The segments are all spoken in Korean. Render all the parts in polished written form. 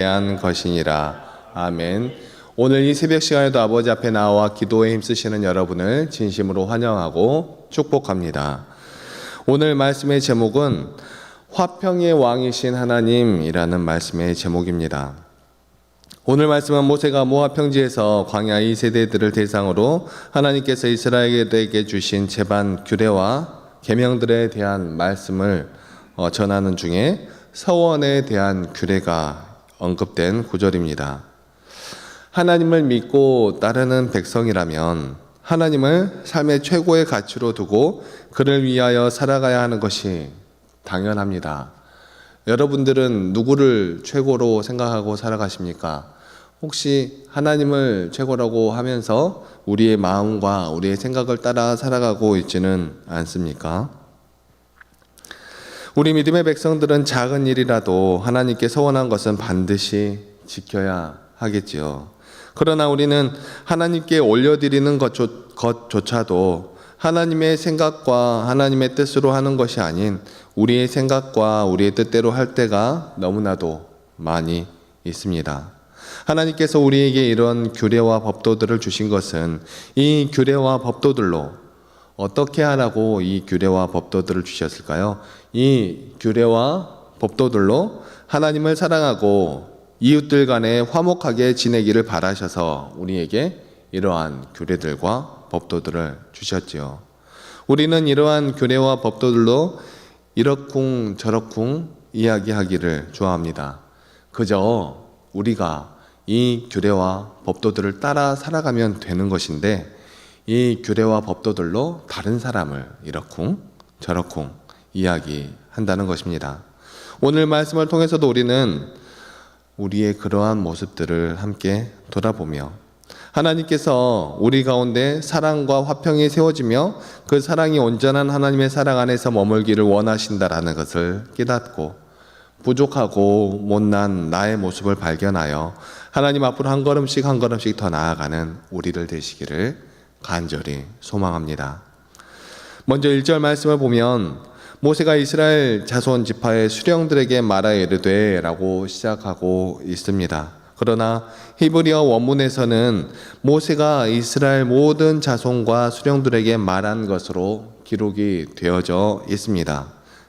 대한 것이니라. 아멘. 오늘 이 새벽 시간에도 아버지 앞에 나와 기도에 힘쓰시는 여러분을 진심으로 환영하고 축복합니다. 오늘 말씀의 제목은 화평의 왕이신 하나님이라는 말씀의 제목입니다. 오늘 말씀은 모세가 모압 평지에서 광야 2세대들을 대상으로 하나님께서 이스라엘에게 주신 제반 규례와 계명들에 대한 말씀을 전하는 중에 서원에 대한 규례가 언급된 구절입니다. 하나님을 믿고 따르는 백성이라면 하나님을 삶의 최고의 가치로 두고 그를 위하여 살아가야 하는 것이 당연합니다. 여러분들은 누구를 최고로 생각하고 살아가십니까? 혹시 하나님을 최고라고 하면서 우리의 마음과 우리의 생각을 따라 살아가고 있지는 않습니까? 우리 믿음의 백성들은 작은 일이라도 하나님께 서원한 것은 반드시 지켜야 하겠지요. 그러나 우리는 하나님께 올려드리는 것조차도 하나님의 생각과 하나님의 뜻으로 하는 것이 아닌 우리의 생각과 우리의 뜻대로 할 때가 너무나도 많이 있습니다. 하나님께서 우리에게 이런 규례와 법도들을 주신 것은 이 규례와 법도들로 어떻게 하라고 이 규례와 법도들을 주셨을까요? 이 규례와 법도들로 하나님을 사랑하고 이웃들 간에 화목하게 지내기를 바라셔서 우리에게 이러한 규례들과 법도들을 주셨지요. 우리는 이러한 규례와 법도들로 이러쿵 저러쿵 이야기하기를 좋아합니다. 그저 우리가 이 규례와 법도들을 따라 살아가면 되는 것인데 이 규례와 법도들로 다른 사람을 이러쿵 저러쿵 이야기한다는 것입니다. 오늘 말씀을 통해서도 우리는 우리의 그러한 모습들을 함께 돌아보며 하나님께서 우리 가운데 사랑과 화평이 세워지며 그 사랑이 온전한 하나님의 사랑 안에서 머물기를 원하신다라는 것을 깨닫고 부족하고 못난 나의 모습을 발견하여 하나님 앞으로 한 걸음씩 한 걸음씩 더 나아가는 우리를 되시기를 간절히 소망합니다. 먼저 1절 말씀을 보면 모세가 이스라엘 자손 지파의 수령들에게 말하여 이르되 라고 시작하고 있습니다. 그러나 히브리어 원문에서는 모세가 이스라엘 모든 자손과 수령들에게 말한 것으로 기록이 되어져 있습니다.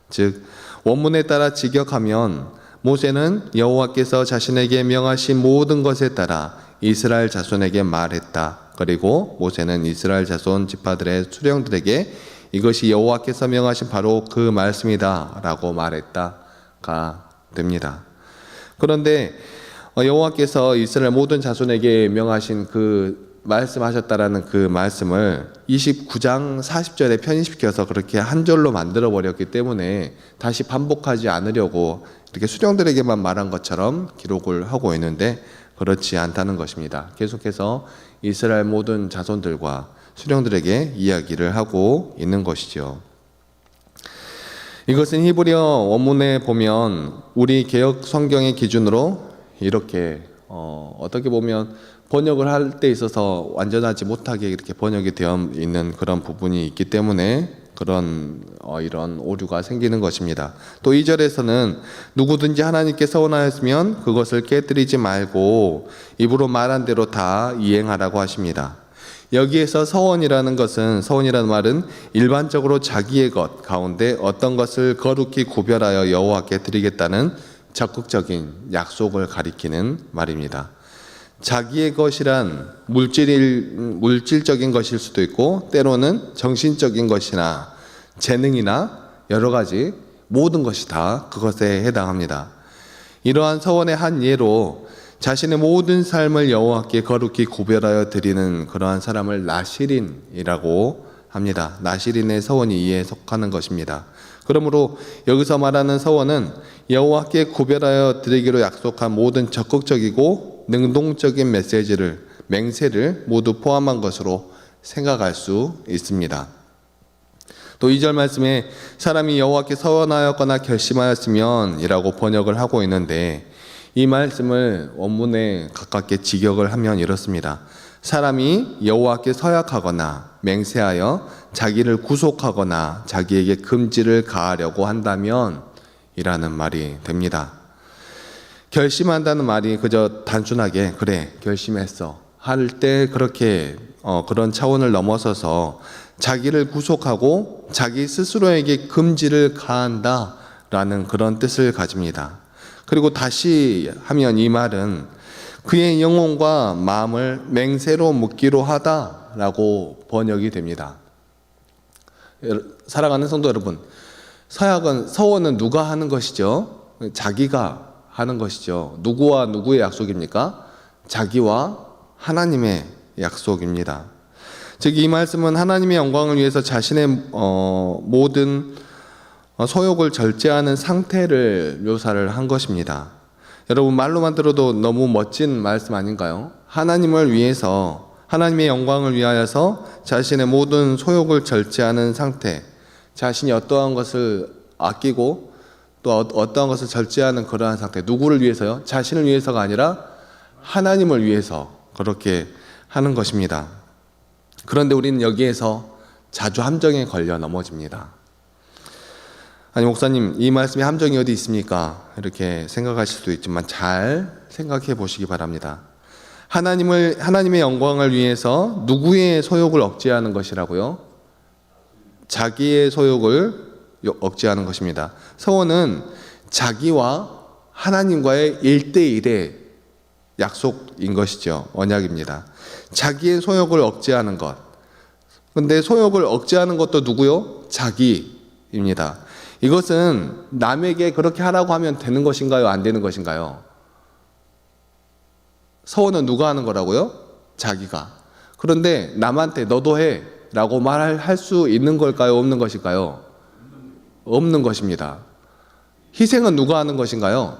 즉 원문에 따라 직역하면 모세는 여호와께서 자신에게 명하신 모든 것에 따라 이스라엘 자손에게 말했다. 그리고 모세는 이스라엘 자손 지파들의 수령들에게 이것이 여호와께서 명하신 바로 그 말씀이다 라고 말했다가 됩니다. 그런데 여호와께서 이스라엘 모든 자손에게 명하신 그 말씀하셨다라는 그 말씀을 29장 40절에 편입시켜서 그렇게 한 절로 만들어 버렸기 때문에 다시 반복하지 않으려고 이렇게 수령들에게만 말한 것처럼 기록을 하고 있는데 그렇지 않다는 것입니다. 계속해서 이스라엘 모든 자손들과 수령들에게 이야기를 하고 있는 것이죠. 이것은 히브리어 원문에 보면 우리 개역 성경의 기준으로 이렇게 어떻게 보면 번역을 할 때 있어서 완전하지 못하게 이렇게 번역이 되어 있는 그런 부분이 있기 때문에 그런 이런 오류가 생기는 것입니다. 또 2절에서는 누구든지 하나님께 서원하였으면 그것을 깨뜨리지 말고 입으로 말한 대로 다 이행하라고 하십니다. 여기에서 서원이라는 말은 일반적으로 자기의 것 가운데 어떤 것을 거룩히 구별하여 여호와께 드리겠다는 적극적인 약속을 가리키는 말입니다. 자기의 것이란 물질적인 것일 수도 있고 때로는 정신적인 것이나 재능이나 여러 가지 모든 것이 다 그것에 해당합니다. 이러한 서원의 한 예로 자신의 모든 삶을 여호와께 거룩히 구별하여 드리는 그러한 사람을 나시린이라고 합니다. 나시린의 서원이 이에 속하는 것입니다. 그러므로 여기서 말하는 서원은 여호와께 구별하여 드리기로 약속한 모든 적극적이고 능동적인 맹세를 모두 포함한 것으로 생각할 수 있습니다. 또 2절 말씀에 사람이 여호와께 서원하였거나 결심하였으면 이라고 번역을 하고 있는데 이 말씀을 원문에 가깝게 직역을 하면 이렇습니다. 사람이 여호와께 서약하거나 맹세하여 자기를 구속하거나 자기에게 금지를 가하려고 한다면 이라는 말이 됩니다. 결심한다는 말이 그저 단순하게 그래 결심했어 할 때 그렇게 그런 차원을 넘어서서 자기를 구속하고 자기 스스로에게 금지를 가한다라는 그런 뜻을 가집니다. 그리고 다시 하면 이 말은 그의 영혼과 마음을 맹세로 묶기로 하다라고 번역이 됩니다. 사랑하는 성도 여러분, 서원은 누가 하는 것이죠? 자기가 하는 것이죠. 누구와 누구의 약속입니까? 자기와 하나님의 약속입니다. 즉 이 말씀은 하나님의 영광을 위해서 자신의 모든 소욕을 절제하는 상태를 묘사를 한 것입니다. 여러분 말로만 들어도 너무 멋진 말씀 아닌가요? 하나님을 위해서 하나님의 영광을 위하여서 자신의 모든 소욕을 절제하는 상태, 자신이 어떠한 것을 아끼고 또 어떠한 것을 절제하는 그러한 상태, 누구를 위해서요? 자신을 위해서가 아니라 하나님을 위해서 그렇게 하는 것입니다. 그런데 우리는 여기에서 자주 함정에 걸려 넘어집니다. 아니 목사님 이 말씀에 함정이 어디 있습니까? 이렇게 생각하실 수도 있지만 잘 생각해 보시기 바랍니다. 하나님의 영광을 위해서 누구의 소욕을 억제하는 것이라고요? 자기의 소욕을 억제하는 것입니다. 서원은 자기와 하나님과의 1대1의 약속인 것이죠. 언약입니다. 자기의 소욕을 억제하는 것. 근데 소욕을 억제하는 것도 누구요? 자기입니다. 이것은 남에게 그렇게 하라고 하면 되는 것인가요? 안 되는 것인가요? 서원은 누가 하는 거라고요? 자기가. 그런데 남한테 너도 해 라고 말할 수 있는 걸까요? 없는 것일까요? 없는 것입니다. 희생은 누가 하는 것인가요?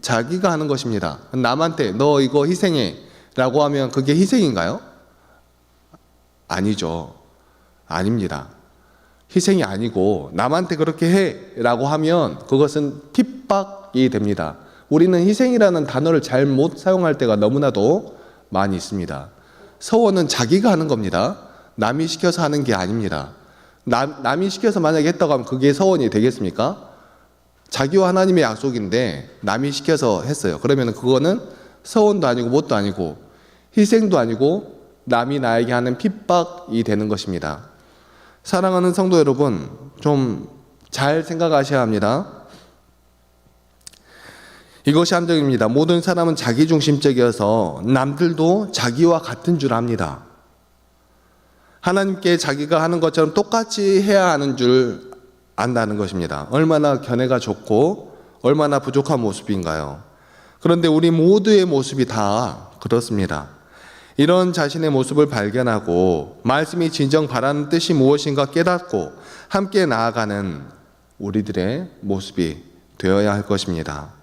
자기가 하는 것입니다. 남한테 너 이거 희생해 라고 하면 그게 희생인가요? 아니죠. 아닙니다. 희생이 아니고 남한테 그렇게 해 라고 하면 그것은 핍박이 됩니다. 우리는 희생이라는 단어를 잘못 사용할 때가 너무나도 많이 있습니다. 서원은 자기가 하는 겁니다. 남이 시켜서 하는 게 아닙니다. 남이 시켜서 만약에 했다고 하면 그게 서원이 되겠습니까? 자기와 하나님의 약속인데 남이 시켜서 했어요. 그러면 그거는 서원도 아니고 뭣도 아니고 희생도 아니고 남이 나에게 하는 핍박이 되는 것입니다. 사랑하는 성도 여러분, 좀 잘 생각하셔야 합니다. 이것이 함정입니다. 모든 사람은 자기중심적이어서 남들도 자기와 같은 줄 압니다. 하나님께 자기가 하는 것처럼 똑같이 해야 하는 줄 안다는 것입니다. 얼마나 견해가 좁고 얼마나 부족한 모습인가요? 그런데 우리 모두의 모습이 다 그렇습니다. 이런 자신의 모습을 발견하고 말씀이 진정 바라는 뜻이 무엇인가 깨닫고 함께 나아가는 우리들의 모습이 되어야 할 것입니다.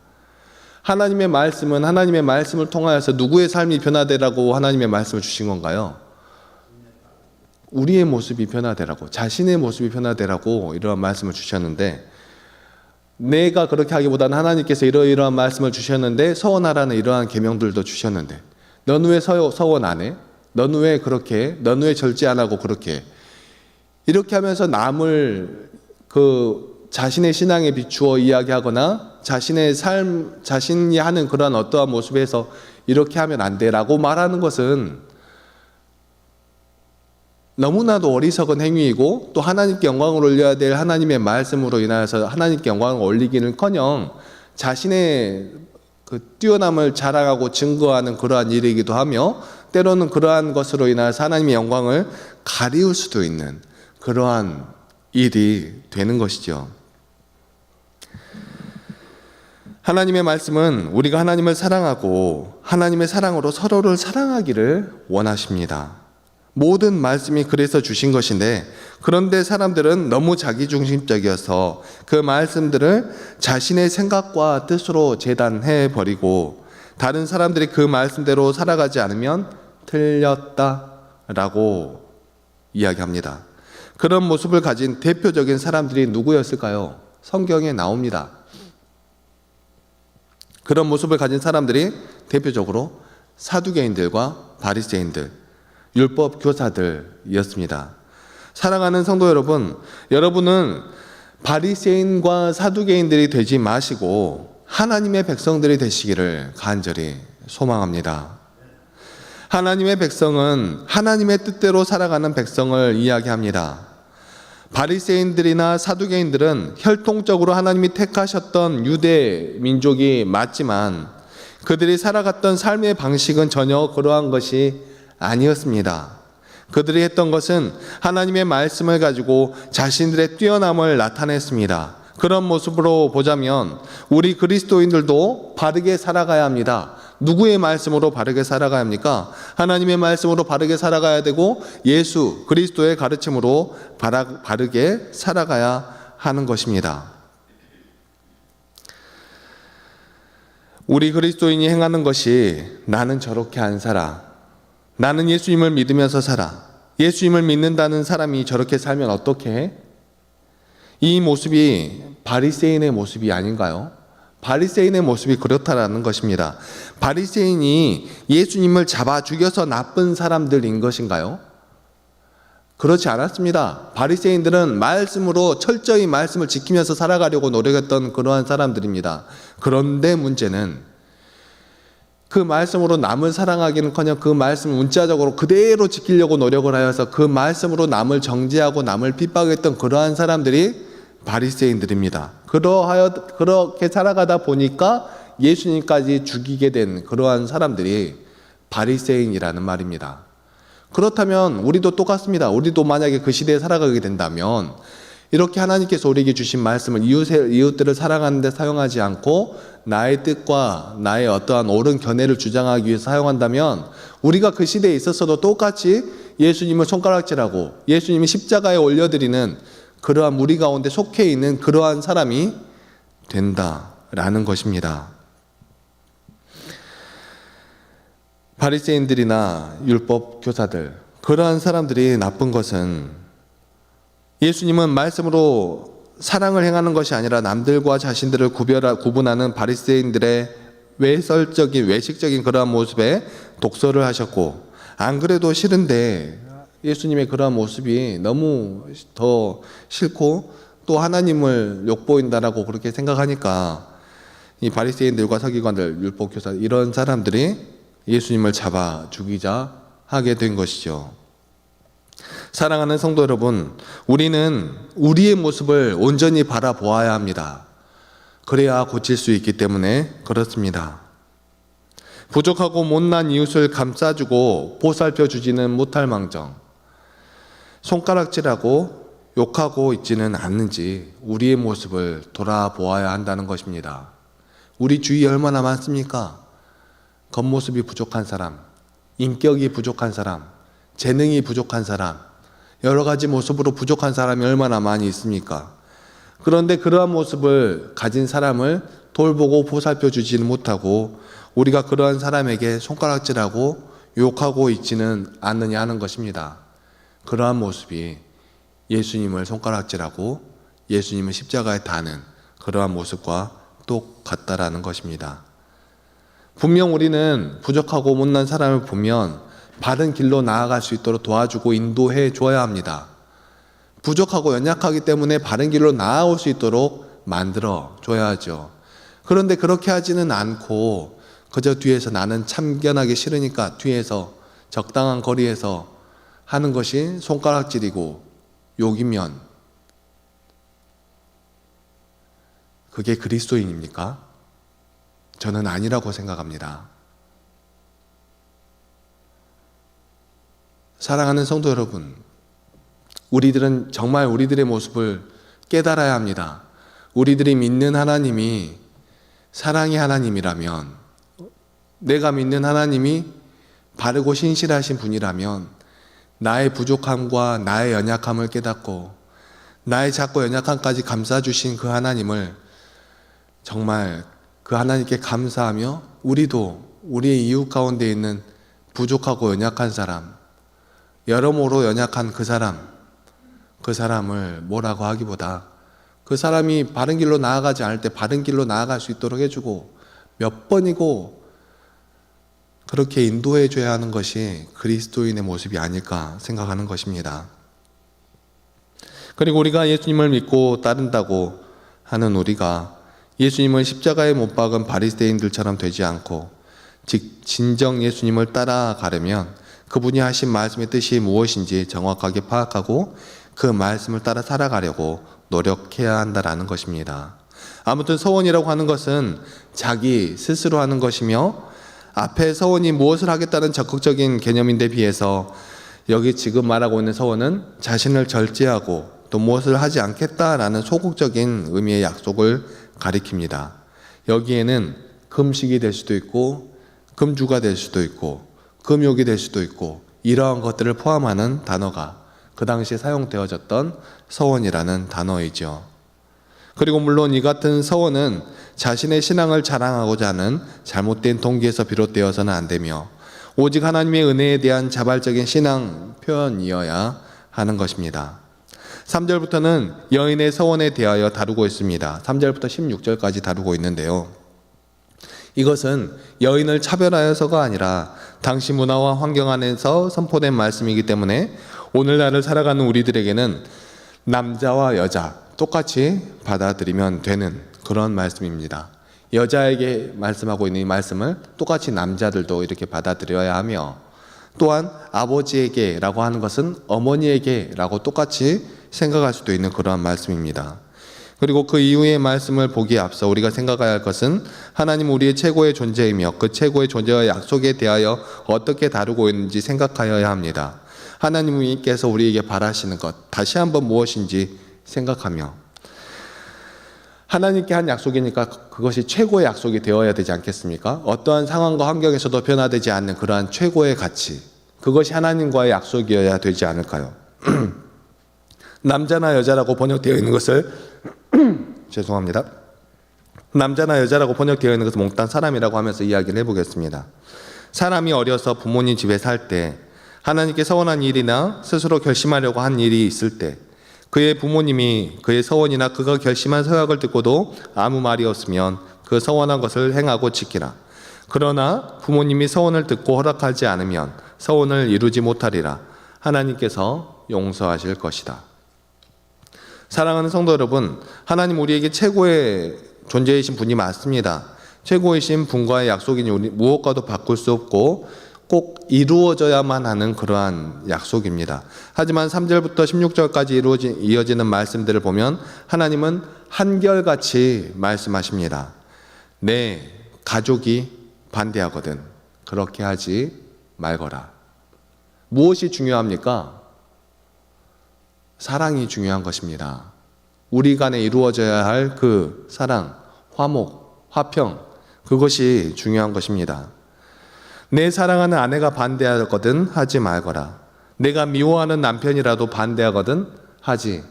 하나님의 말씀은 하나님의 말씀을 통하여서 누구의 삶이 변화되라고 하나님의 말씀을 주신 건가요? 우리의 모습이 변화되라고, 자신의 모습이 변화되라고 이러한 말씀을 주셨는데, 내가 그렇게 하기보다는 하나님께서 이러이러한 말씀을 주셨는데 서원하라는 이러한 계명들도 주셨는데 너는 왜 서원 안 해? 너는 왜 그렇게 해? 너는 왜 절제 안 하고 그렇게 해? 이렇게 하면서 남을 자신의 신앙에 비추어 이야기하거나 자신의 삶, 자신이 하는 그러한 어떠한 모습에서 이렇게 하면 안 돼라고 말하는 것은 너무나도 어리석은 행위이고 또 하나님께 영광을 올려야 될 하나님의 말씀으로 인하여서 하나님께 영광을 올리기는커녕 자신의 뛰어남을 자랑하고 증거하는 그러한 일이기도 하며 때로는 그러한 것으로 인하여서 하나님의 영광을 가리울 수도 있는 그러한 일이 되는 것이죠. 하나님의 말씀은 우리가 하나님을 사랑하고 하나님의 사랑으로 서로를 사랑하기를 원하십니다. 모든 말씀이 그래서 주신 것인데 그런데 사람들은 너무 자기중심적이어서 그 말씀들을 자신의 생각과 뜻으로 재단해 버리고 다른 사람들이 그 말씀대로 살아가지 않으면 틀렸다라고 이야기합니다. 그런 모습을 가진 대표적인 사람들이 누구였을까요? 성경에 나옵니다. 그런 모습을 가진 사람들이 대표적으로 사두개인들과 바리새인들, 율법 교사들이었습니다. 사랑하는 성도 여러분, 여러분은 바리새인과 사두개인들이 되지 마시고 하나님의 백성들이 되시기를 간절히 소망합니다. 하나님의 백성은 하나님의 뜻대로 살아가는 백성을 이야기합니다. 바리새인들이나 사두개인들은 혈통적으로 하나님이 택하셨던 유대 민족이 맞지만 그들이 살아갔던 삶의 방식은 전혀 그러한 것이 아니었습니다. 그들이 했던 것은 하나님의 말씀을 가지고 자신들의 뛰어남을 나타냈습니다. 그런 모습으로 보자면 우리 그리스도인들도 바르게 살아가야 합니다. 누구의 말씀으로 바르게 살아가야 합니까? 하나님의 말씀으로 바르게 살아가야 되고 예수 그리스도의 가르침으로 바르게 살아가야 하는 것입니다. 우리 그리스도인이 행하는 것이 나는 저렇게 안 살아, 나는 예수님을 믿으면서 살아, 예수님을 믿는다는 사람이 저렇게 살면 어떻게 해? 이 모습이 바리새인의 모습이 아닌가요? 바리새인의 모습이 그렇다라는 것입니다. 바리새인이 예수님을 잡아 죽여서 나쁜 사람들인 것인가요? 그렇지 않았습니다. 바리새인들은 말씀으로 철저히 말씀을 지키면서 살아가려고 노력했던 그러한 사람들입니다. 그런데 문제는 그 말씀으로 남을 사랑하기는커녕 그 말씀을 문자적으로 그대로 지키려고 노력을 하여서 그 말씀으로 남을 정죄하고 남을 핍박했던 그러한 사람들이 바리새인들입니다. 그렇게 살아가다 보니까 예수님까지 죽이게 된 그러한 사람들이 바리새인이라는 말입니다. 그렇다면 우리도 똑같습니다. 우리도 만약에 그 시대에 살아가게 된다면 이렇게 하나님께서 우리에게 주신 말씀을 이웃들을 사랑하는 데 사용하지 않고 나의 뜻과 나의 어떠한 옳은 견해를 주장하기 위해서 사용한다면 우리가 그 시대에 있었어도 똑같이 예수님을 손가락질하고 예수님이 십자가에 올려드리는 그러한 무리 가운데 속해 있는 그러한 사람이 된다라는 것입니다. 바리새인들이나 율법 교사들, 그러한 사람들이 나쁜 것은 예수님은 말씀으로 사랑을 행하는 것이 아니라 남들과 자신들을 구분하는 바리새인들의 외식적인 그러한 모습에 독서를 하셨고, 안 그래도 싫은데 예수님의 그러한 모습이 너무 더 싫고 또 하나님을 욕보인다라고 그렇게 생각하니까 이 바리새인들과 서기관들, 율법교사 이런 사람들이 예수님을 잡아 죽이자 하게 된 것이죠. 사랑하는 성도 여러분, 우리는 우리의 모습을 온전히 바라보아야 합니다. 그래야 고칠 수 있기 때문에 그렇습니다. 부족하고 못난 이웃을 감싸주고 보살펴주지는 못할 망정, 손가락질하고 욕하고 있지는 않는지 우리의 모습을 돌아보아야 한다는 것입니다. 우리 주위에 얼마나 많습니까? 겉모습이 부족한 사람, 인격이 부족한 사람, 재능이 부족한 사람, 여러 가지 모습으로 부족한 사람이 얼마나 많이 있습니까? 그런데 그러한 모습을 가진 사람을 돌보고 보살펴주지는 못하고 우리가 그러한 사람에게 손가락질하고 욕하고 있지는 않느냐 하는 것입니다. 그러한 모습이 예수님을 손가락질하고 예수님을 십자가에 다는 그러한 모습과 똑같다라는 것입니다. 분명 우리는 부족하고 못난 사람을 보면 바른 길로 나아갈 수 있도록 도와주고 인도해 줘야 합니다. 부족하고 연약하기 때문에 바른 길로 나아올 수 있도록 만들어 줘야죠. 그런데 그렇게 하지는 않고 그저 뒤에서 나는 참견하기 싫으니까 뒤에서 적당한 거리에서 하는 것이 손가락질이고 욕이면 그게 그리스도인입니까? 저는 아니라고 생각합니다. 사랑하는 성도 여러분, 우리들은 정말 우리들의 모습을 깨달아야 합니다. 우리들이 믿는 하나님이 사랑의 하나님이라면, 내가 믿는 하나님이 바르고 신실하신 분이라면 나의 부족함과 나의 연약함을 깨닫고 나의 작고 연약함까지 감싸주신 그 하나님을 정말 그 하나님께 감사하며 우리도 우리의 이웃 가운데 있는 부족하고 연약한 사람, 여러모로 연약한 그 사람을 뭐라고 하기보다 그 사람이 바른 길로 나아가지 않을 때 바른 길로 나아갈 수 있도록 해주고 몇 번이고 그렇게 인도해 줘야 하는 것이 그리스도인의 모습이 아닐까 생각하는 것입니다. 그리고 우리가 예수님을 믿고 따른다고 하는 우리가 예수님을 십자가에 못 박은 바리새인들처럼 되지 않고 진정 예수님을 따라가려면 그분이 하신 말씀의 뜻이 무엇인지 정확하게 파악하고 그 말씀을 따라 살아가려고 노력해야 한다라는 것입니다. 아무튼 서원이라고 하는 것은 자기 스스로 하는 것이며 앞에 서원이 무엇을 하겠다는 적극적인 개념인데 비해서 여기 지금 말하고 있는 서원은 자신을 절제하고 또 무엇을 하지 않겠다라는 소극적인 의미의 약속을 가리킵니다. 여기에는 금식이 될 수도 있고 금주가 될 수도 있고 금욕이 될 수도 있고 이러한 것들을 포함하는 단어가 그 당시에 사용되어졌던 서원이라는 단어이죠. 그리고 물론 이 같은 서원은 자신의 신앙을 자랑하고자 하는 잘못된 동기에서 비롯되어서는 안 되며 오직 하나님의 은혜에 대한 자발적인 신앙 표현이어야 하는 것입니다. 3절부터는 여인의 서원에 대하여 다루고 있습니다. 3절부터 16절까지 다루고 있는데요. 이것은 여인을 차별하여서가 아니라 당시 문화와 환경 안에서 선포된 말씀이기 때문에 오늘날을 살아가는 우리들에게는 남자와 여자 똑같이 받아들이면 되는 그런 말씀입니다. 여자에게 말씀하고 있는 이 말씀을 똑같이 남자들도 이렇게 받아들여야 하며 또한 아버지에게라고 하는 것은 어머니에게라고 똑같이 생각할 수도 있는 그러한 말씀입니다. 그리고 그 이후의 말씀을 보기에 앞서 우리가 생각해야 할 것은 하나님 우리의 최고의 존재이며 그 최고의 존재와 약속에 대하여 어떻게 다루고 있는지 생각하여야 합니다. 하나님께서 우리에게 바라시는 것 다시 한번 무엇인지 생각하며 하나님께 한 약속이니까 그것이 최고의 약속이 되어야 되지 않겠습니까? 어떠한 상황과 환경에서도 변화되지 않는 그러한 최고의 가치, 그것이 하나님과의 약속이어야 되지 않을까요? 남자나 여자라고 번역되어 있는 것을 죄송합니다. 남자나 여자라고 번역되어 있는 것을 몽땅 사람이라고 하면서 이야기를 해보겠습니다. 사람이 어려서 부모님 집에 살 때 하나님께 서원한 일이나 스스로 결심하려고 한 일이 있을 때 그의 부모님이 그의 서원이나 그가 결심한 서약을 듣고도 아무 말이 없으면 그 서원한 것을 행하고 지키라. 그러나 부모님이 서원을 듣고 허락하지 않으면 서원을 이루지 못하리라. 하나님께서 용서하실 것이다. 사랑하는 성도 여러분, 하나님 우리에게 최고의 존재이신 분이 맞습니다. 최고이신 분과의 약속이니 우리 무엇과도 바꿀 수 없고 꼭 이루어져야만 하는 그러한 약속입니다. 하지만 3절부터 16절까지 이어지는 말씀들을 보면 하나님은 한결같이 말씀하십니다. 내 가족이 반대하거든 그렇게 하지 말거라. 무엇이 중요합니까? 사랑이 중요한 것입니다. 우리 간에 이루어져야 할 그 사랑, 화목, 화평 그것이 중요한 것입니다. 내 사랑하는 아내가 반대하거든 하지 말거라. 내가 미워하는 남편이라도 반대하거든 하지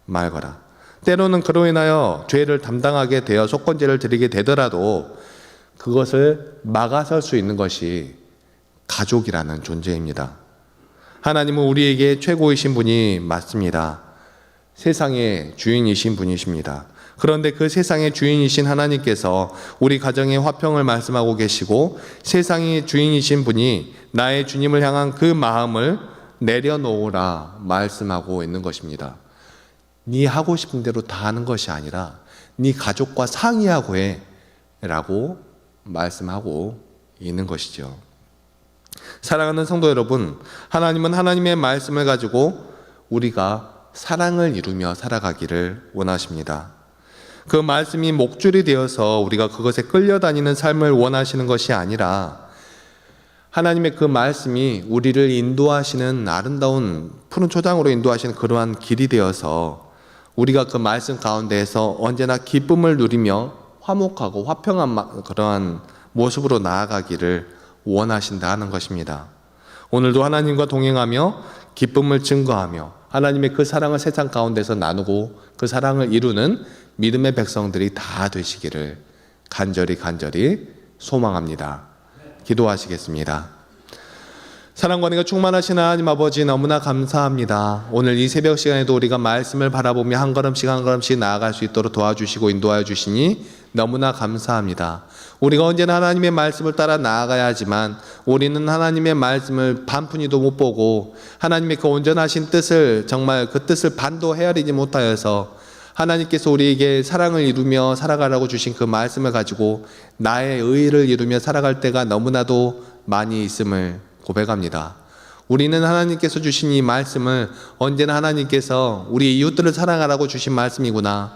말거라. 때로는 그로 인하여 죄를 담당하게 되어 속건제를 드리게 되더라도 그것을 막아설 수 있는 것이 가족이라는 존재입니다. 하나님은 우리에게 최고이신 분이 맞습니다. 세상의 주인이신 분이십니다. 그런데 그 세상의 주인이신 하나님께서 우리 가정의 화평을 말씀하고 계시고 세상의 주인이신 분이 나의 주님을 향한 그 마음을 내려놓으라 말씀하고 있는 것입니다. 네 하고 싶은 대로 다 하는 것이 아니라 네 가족과 상의하고 해 라고 말씀하고 있는 것이죠. 사랑하는 성도 여러분, 하나님은 하나님의 말씀을 가지고 우리가 사랑을 이루며 살아가기를 원하십니다. 그 말씀이 목줄이 되어서 우리가 그것에 끌려다니는 삶을 원하시는 것이 아니라 하나님의 그 말씀이 우리를 인도하시는 아름다운 푸른 초장으로 인도하시는 그러한 길이 되어서 우리가 그 말씀 가운데에서 언제나 기쁨을 누리며 화목하고 화평한 그러한 모습으로 나아가기를 원하신다 하는 것입니다. 오늘도 하나님과 동행하며 기쁨을 증거하며 하나님의 그 사랑을 세상 가운데서 나누고 그 사랑을 이루는 믿음의 백성들이 다 되시기를 간절히 소망합니다. 기도하시겠습니다. 사랑과 은혜가 충만하신 하나님 아버지 너무나 감사합니다. 오늘 이 새벽 시간에도 우리가 말씀을 바라보며 한 걸음씩 나아갈 수 있도록 도와주시고 인도하여 주시니 너무나 감사합니다. 우리가 언제나 하나님의 말씀을 따라 나아가야 하지만 우리는 하나님의 말씀을 반푼이도 못 보고 하나님의 그 온전하신 뜻을 정말 그 뜻을 반도 헤아리지 못하여서 하나님께서 우리에게 사랑을 이루며 살아가라고 주신 그 말씀을 가지고 나의 의의를 이루며 살아갈 때가 너무나도 많이 있음을 고백합니다. 우리는 하나님께서 주신 이 말씀을 언제나 하나님께서 우리 이웃들을 사랑하라고 주신 말씀이구나,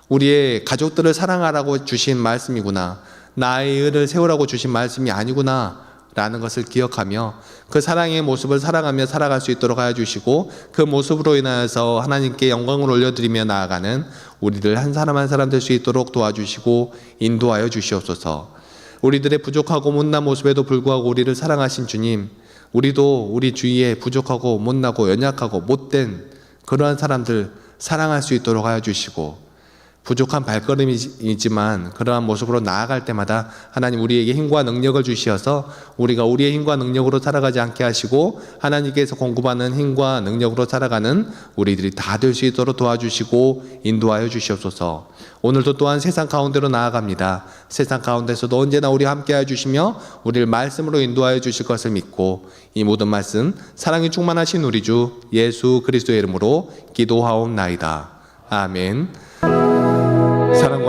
우리의 가족들을 사랑하라고 주신 말씀이구나, 나의 의를 세우라고 주신 말씀이 아니구나 라는 것을 기억하며 그 사랑의 모습을 살아가며 살아갈 수 있도록 하여 주시고, 그 모습으로 인하여서 하나님께 영광을 올려드리며 나아가는 우리들 한 사람 한 사람 될 수 있도록 도와주시고 인도하여 주시옵소서. 우리들의 부족하고 못난 모습에도 불구하고 우리를 사랑하신 주님, 우리도 우리 주위에 부족하고 못나고 연약하고 못된 그러한 사람들 사랑할 수 있도록 하여 주시고, 부족한 발걸음이지만 그러한 모습으로 나아갈 때마다 하나님 우리에게 힘과 능력을 주시어서 우리가 우리의 힘과 능력으로 살아가지 않게 하시고 하나님께서 공급하는 힘과 능력으로 살아가는 우리들이 다 될 수 있도록 도와주시고 인도하여 주시옵소서. 오늘도 또한 세상 가운데로 나아갑니다. 세상 가운데서도 언제나 우리와 함께하여 주시며 우리를 말씀으로 인도하여 주실 것을 믿고 이 모든 말씀 사랑이 충만하신 우리 주 예수 그리스도의 이름으로 기도하옵나이다. 아멘. 사랑과